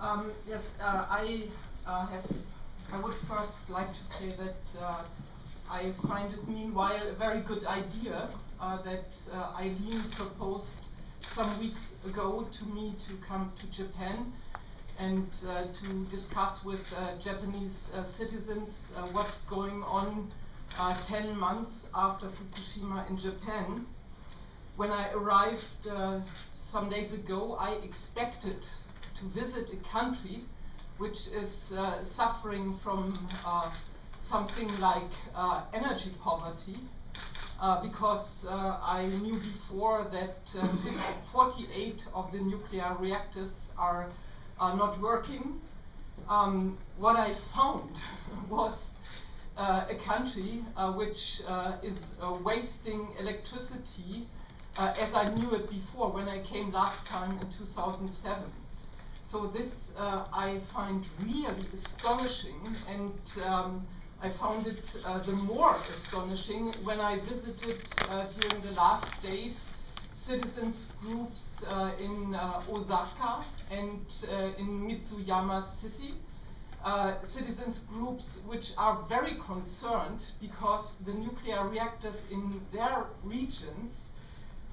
I would first like to say that I find it meanwhile a very good idea that Aileen proposed some weeks ago to me to come to Japan and to discuss with Japanese citizens what's going on 10 months after Fukushima in Japan. When I arrived some days ago, I expected to visit a country which is suffering from something like energy poverty, because I knew before that 48 of the nuclear reactors are not working. What I found was a country which is wasting electricity as I knew it before when I came last time in 2007. So this I find really astonishing, and I found it the more astonishing when I visited during the last days citizens groups in Osaka and in Mitsuyama City. Citizens groups which are very concerned because the nuclear reactors in their regions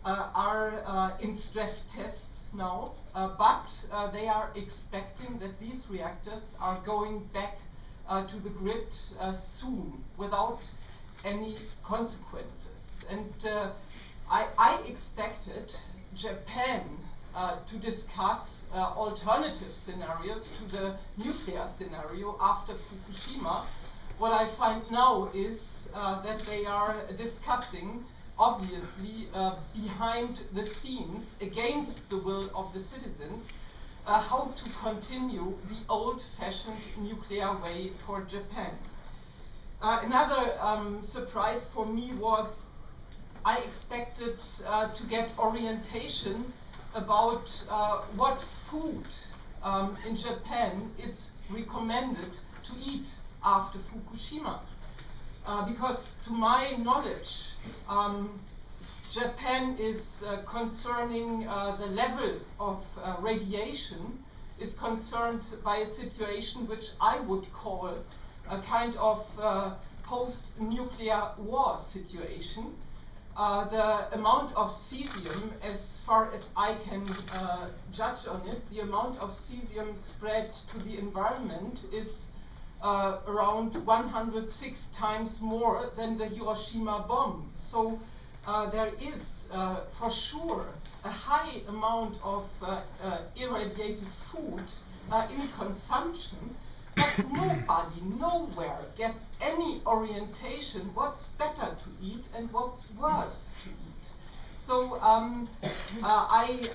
are in stress test now, but they are expecting that these reactors are going back to the grid soon without any consequences. And I expected Japan to discuss alternative scenarios to the nuclear scenario after Fukushima. What I find now is that they are discussing, obviously behind the scenes, against the will of the citizens, how to continue the old-fashioned nuclear way for Japan. Another surprise for me was I expected to get orientation about what food in Japan is recommended to eat after Fukushima. Because to my knowledge, Japan is concerning the level of radiation, is concerned by a situation which I would call a kind of post-nuclear war situation. The amount of cesium, as far as I can judge on it, the amount of cesium spread to the environment is around 106 times more than the Hiroshima bomb. So there is for sure a high amount of irradiated food in consumption, but nobody nowhere gets any orientation what's better to eat and what's worse to eat. So I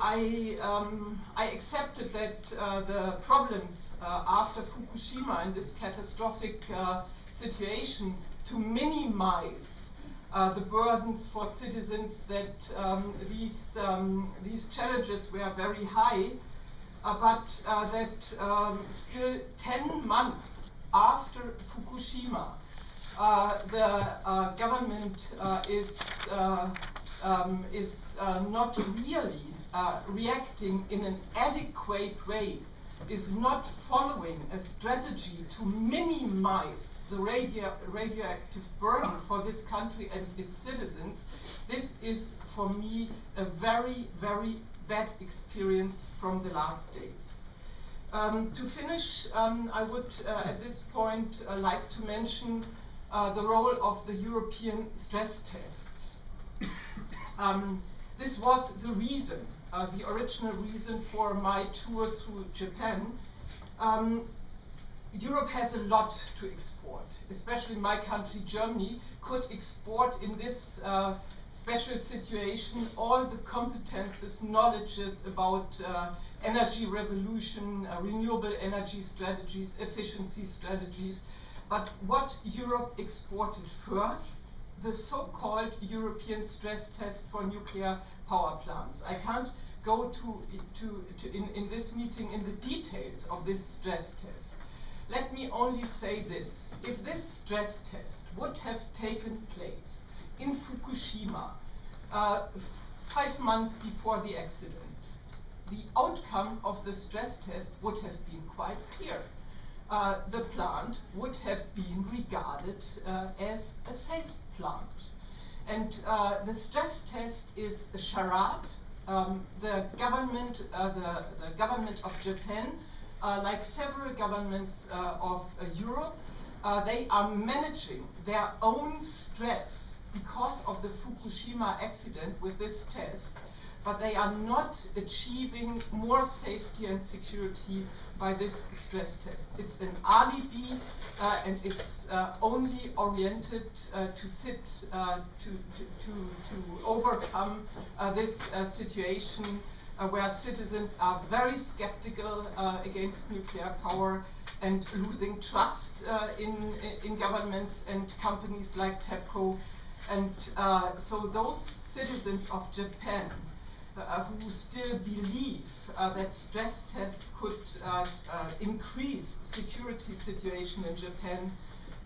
accepted that the problems after Fukushima in this catastrophic situation to minimize the burdens for citizens, that these challenges were very high, but that still 10 months after Fukushima, the government is not really reacting in an adequate way, is not following a strategy to minimize the radioactive burden for this country and its citizens. This is, for me, a very, very bad experience from the last days. To finish, I would at this point like to mention the role of the European stress tests. This was the reason, the original reason for my tour through Japan. Europe has a lot to export, especially my country, Germany, could export in this special situation all the competences, knowledges about energy revolution, renewable energy strategies, efficiency strategies. But what Europe exported first, the so-called European stress test for nuclear power plants. I can't go in this meeting in the details of this stress test. Let me only say this: if this stress test would have taken place in Fukushima 5 months before the accident, the outcome of the stress test would have been quite clear. The plant would have been regarded as a safe plant. And the stress test is a charade. The government of Japan, like several governments of Europe, they are managing their own stress because of the Fukushima accident with this test, but they are not achieving more safety and security by this stress test. It's an alibi, and it's only oriented to overcome this situation where citizens are very skeptical against nuclear power and losing trust in governments and companies like TEPCO. And so those citizens of Japan who still believe that stress tests could increase security situation in Japan,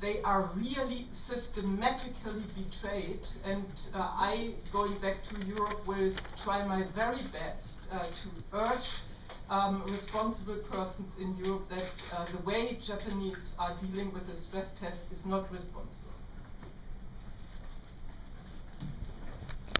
they are really systematically betrayed. And I, going back to Europe, will try my very best to urge responsible persons in Europe that the way Japanese are dealing with the stress test is not responsible.